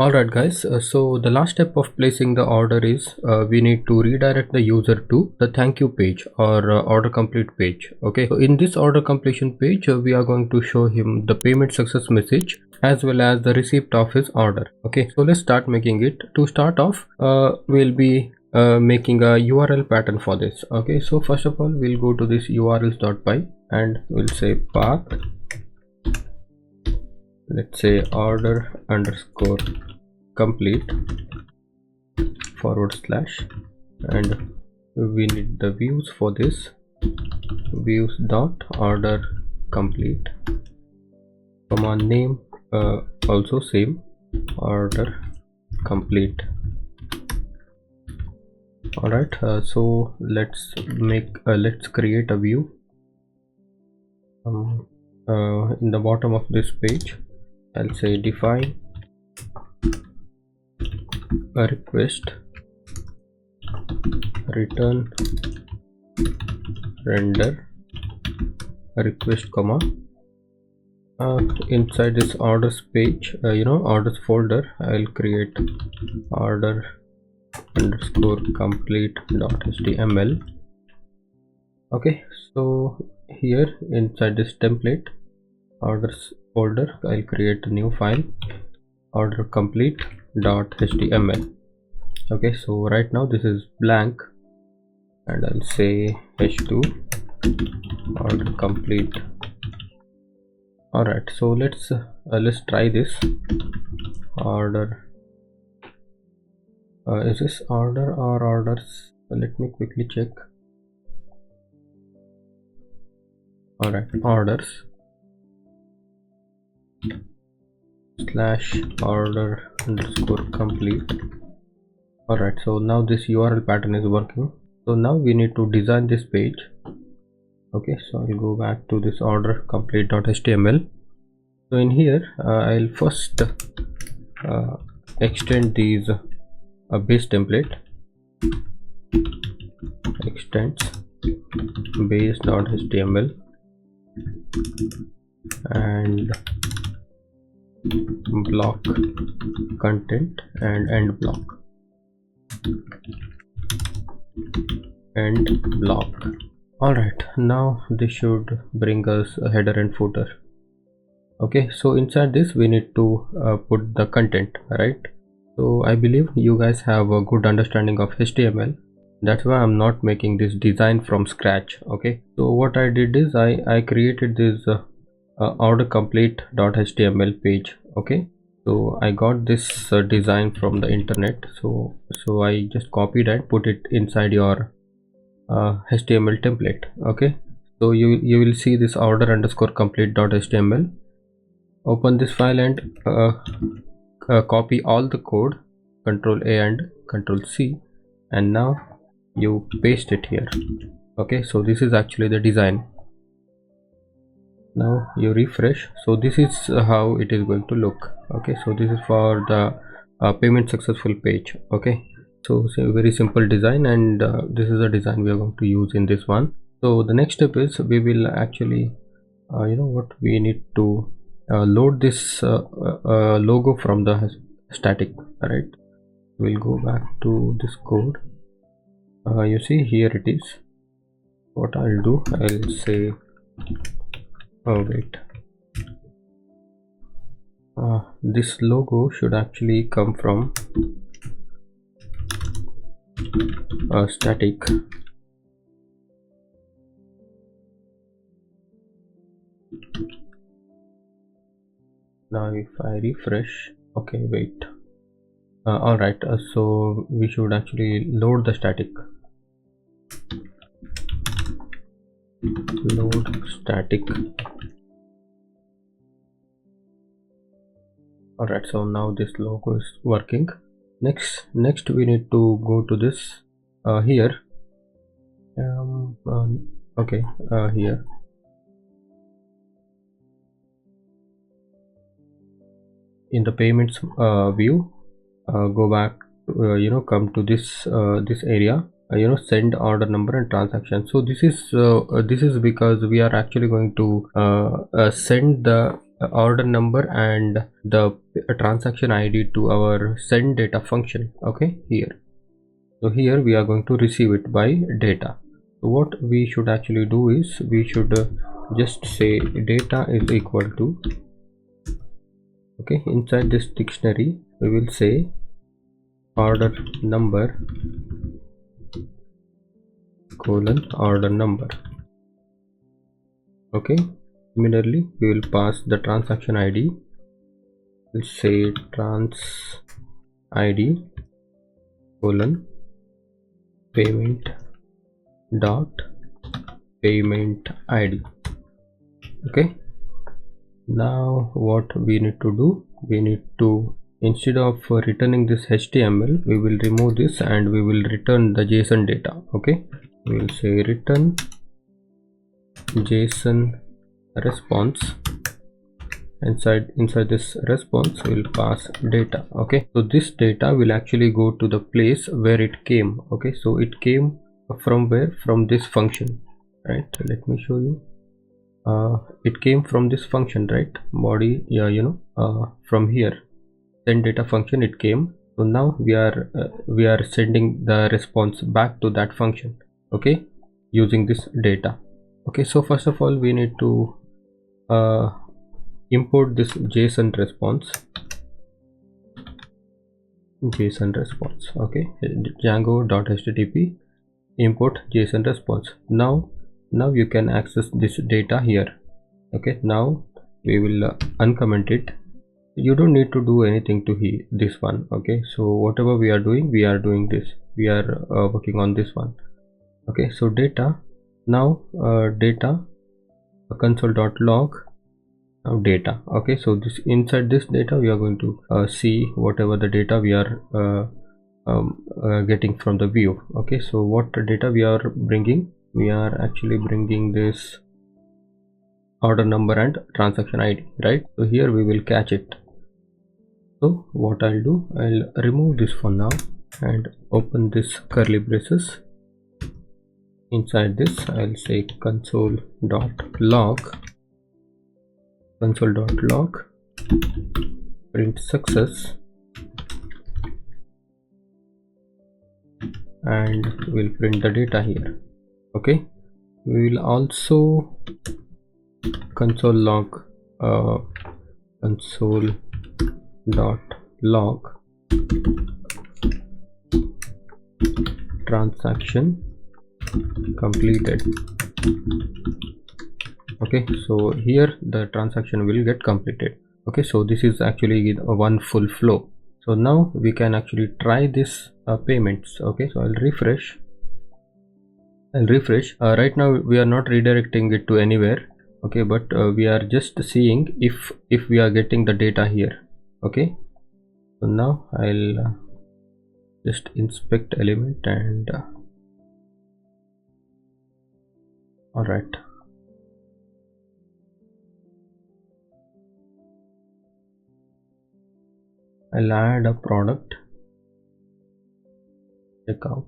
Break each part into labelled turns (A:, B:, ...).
A: Alright guys, so the last step of placing the order is we need to redirect the user to the thank you page or order complete page. Okay, so in this order completion page we are going to show him the payment success message as well as the receipt of his order. Okay, so let's start making it. To start off, we'll be making a URL pattern for this. Okay, so first of all we'll go to this urls.py and we'll say path, let's say order underscore complete / and we need the views for this, views dot order complete comma name, also same order complete. All right, so let's create a view in the bottom of this page. I'll say define a request return render request comma inside this orders page, orders folder, I'll create order underscore complete.html. okay, so here inside this template orders folder I'll create a new file order complete.html. okay, so right now this is blank and I'll say h2 order complete. all right, so let's try this order. Is this order or orders? Let me quickly check. all right, orders / order underscore complete. all right, so now this URL pattern is working. So now we need to design this page. okay, so I'll go back to this order complete.html. so in here I'll first extend these base template, extends base.html and block content and end block all right, now this should bring us a header and footer. okay, so inside this we need to put the content, right? so I believe you guys have a good understanding of HTML, that's why I'm not making this design from scratch. okay, so what I did is I created this order complete.html page. okay, so I got this design from the internet, so I just copied and put it inside your HTML template. okay, so you will see this order underscore complete.html. open this file and copy all the code, Ctrl A and Ctrl C, and now you paste it here. okay, so this is actually the design. now you refresh, so this is how it is going to look. okay, so this is for the payment successful page. okay, so it's a very simple design, and this is a design we are going to use in this one. so the next step is we will actually we need to load this logo from the static. right, we'll go back to this code. you see here it is. what I'll do, I'll say this logo should actually come from static. now if I refresh, okay, wait, all right, so we should actually load the static. load static. all right, so now this logo is working. Next we need to go to this here here in the payments view, go back come to this this area, send order number and transaction. so this is because we are actually going to send the order number and the transaction ID to our send data function. Okay, here. So here we are going to receive it by data. So what we should actually do is we should just say data is equal to, okay, inside this dictionary we will say order number colon order number. Okay, similarly we will pass the transaction ID. We'll say trans ID colon payment dot payment ID. Okay, now what we need to do, we need to, instead of returning this HTML, we will remove this and we will return the JSON data. Okay, we will say return JSON response. Inside this response we will pass data. Okay, so this data will actually go to the place where it came. Okay, so it came from where? From this function, right? Let me show you. It came from this function, right? Body, yeah, from here, send data function it came. So now we are sending the response back to that function. Okay, using this data. Okay, so first of all we need to import this JSON response. Okay, Django.http import JSON response. Now you can access this data here. Okay, now we will uncomment it. You don't need to do anything to this one. Okay, so whatever we are doing this, we are working on this one. Okay, so data, now data console.log data. Okay, so this, inside this data we are going to see whatever the data we are getting from the view. Okay, so what data we are bringing? We are actually bringing this order number and transaction ID, right? So here we will catch it. So what I'll do, I'll remove this for now and open this curly braces. Inside this I'll say console.log print success, and we'll print the data here. Okay, we will also console.log transaction completed. Okay, so here the transaction will get completed. Okay, so this is actually one full flow. So now we can actually try this payments. Okay, so I'll refresh. Right now we are not redirecting it to anywhere. Okay, but we are just seeing if we are getting the data here. Okay, so now I'll just inspect element and all right. I'll add a product checkout.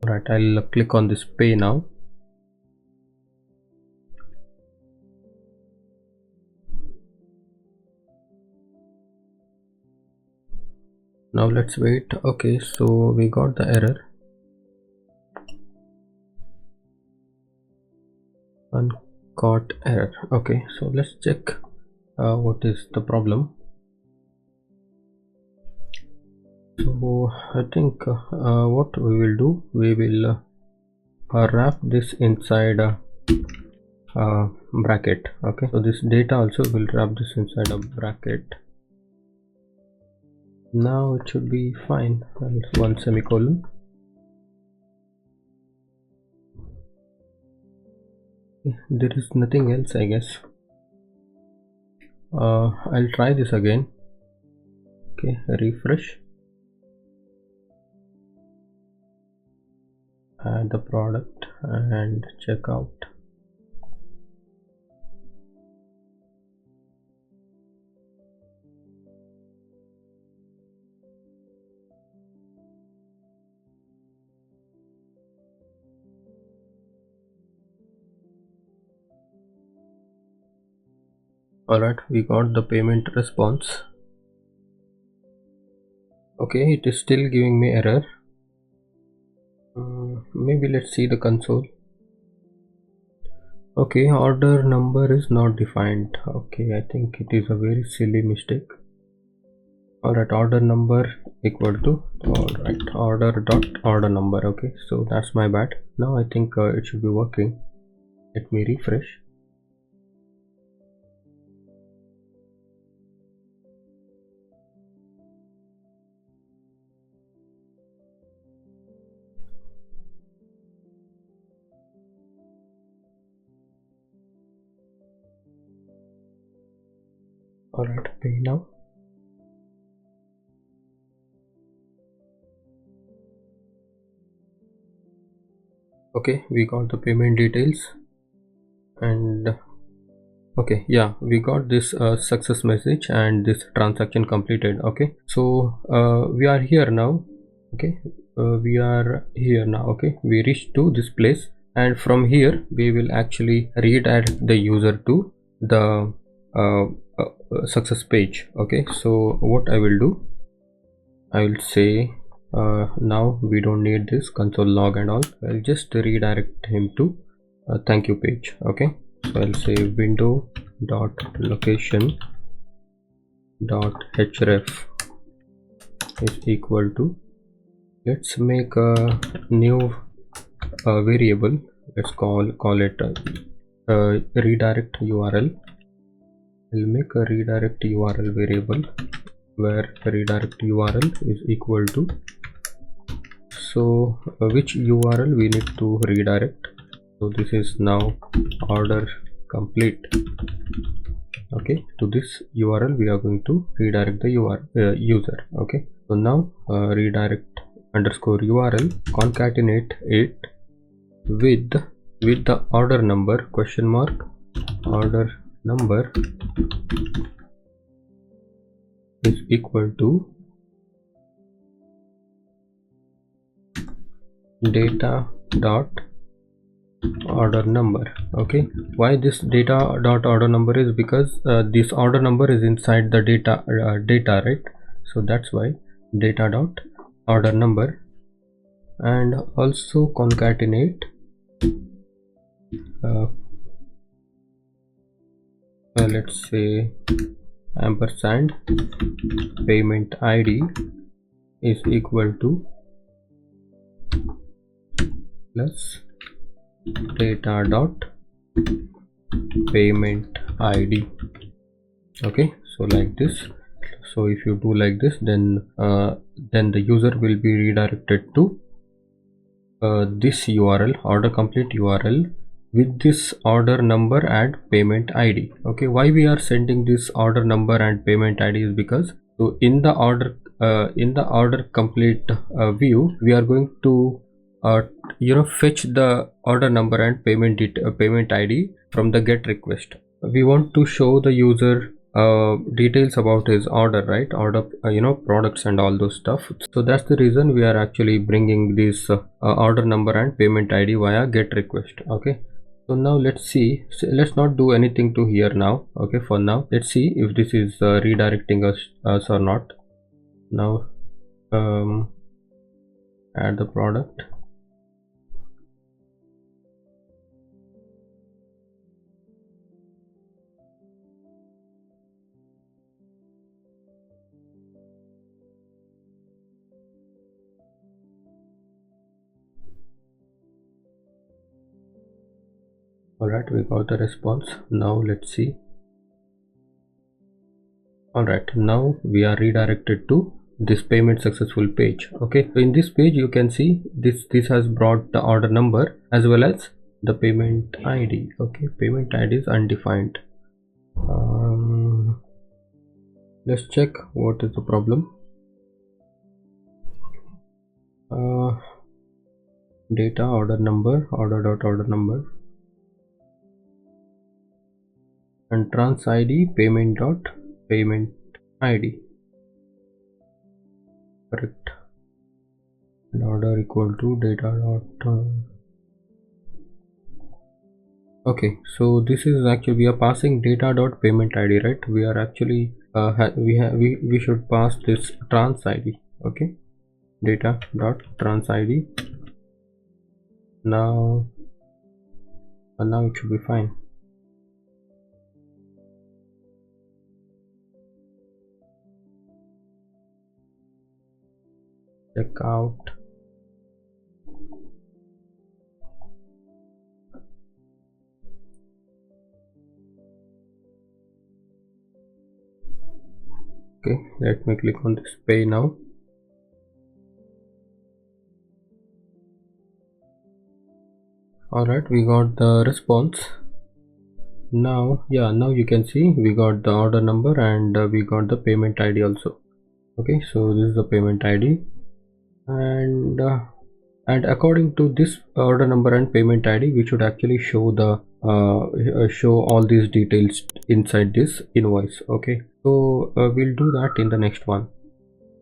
A: Alright, I'll click on this pay now. Now let's wait. Okay, so we got the error. Uncaught error. Okay, so let's check what is the problem. So I think what we will do, we will wrap this inside a bracket. Okay, so this data also will wrap this inside a bracket. Now it should be fine. One semicolon. There is nothing else, I guess. I'll try this again. Okay, refresh. Add the product and check out. Alright, we got the payment response. Okay, it is still giving me error. Maybe let's see the console. Okay, order number is not defined. Okay, I think it is a very silly mistake. Alright, order number equal to, alright, order dot order number. Okay, so that's my bad. Now I think it should be working. Let me refresh. Alright, pay now. Okay, we got the payment details, and okay, yeah, we got this success message and this transaction completed. Okay, so we are here now. Okay, we are here now. Okay, we reached to this place, and from here we will actually redirect the user to the success page. Okay, so what I will do, I will say now we don't need this console log and all. I'll just redirect him to a thank you page. Okay, so I'll say window dot location dot href is equal to, let's make a new variable. Let's call it redirect url. We'll make a redirect url variable where redirect url is equal to, so which url we need to redirect. So this is now order complete. Okay, to this url we are going to redirect the user. Okay, so now redirect underscore url, concatenate it with the order number question mark order number is equal to data dot order number. Okay, why this data dot order number is because this order number is inside the data, right? So that's why data dot order number, and also concatenate let's say ampersand payment id is equal to plus data dot payment id. Okay, so like this. So if you do like this, then the user will be redirected to this url, order complete url, with this order number and payment id. Okay, why we are sending this order number and payment id is because, so in the order complete view, we are going to fetch the order number and payment id from the get request. We want to show the user details about his order, right? Order products and all those stuff. So that's the reason we are actually bringing this order number and payment id via get request. Okay, so now let's see. So let's not do anything to here now. Okay, for now let's see if this is redirecting us or not. Now add the product. Alright, we got the response. Now let's see. Alright, now we are redirected to this payment successful page. Okay, so in this page you can see this has brought the order number as well as the payment id. Okay, payment id is undefined. Let's check what is the problem. Data order number, order dot order number, and trans id payment dot payment id. Correct. And order equal to data dot Okay, so this is actually we are passing data dot payment id, right? We are actually we should pass this trans id. Okay, data dot trans id. Now now it should be fine. Check out. Okay, let me click on this pay now. Alright, we got the response. Now yeah, now you can see we got the order number and we got the payment id also. Okay, so this is the payment id, and according to this order number and payment id we should actually show the show all these details inside this invoice. Okay, so we'll do that in the next one.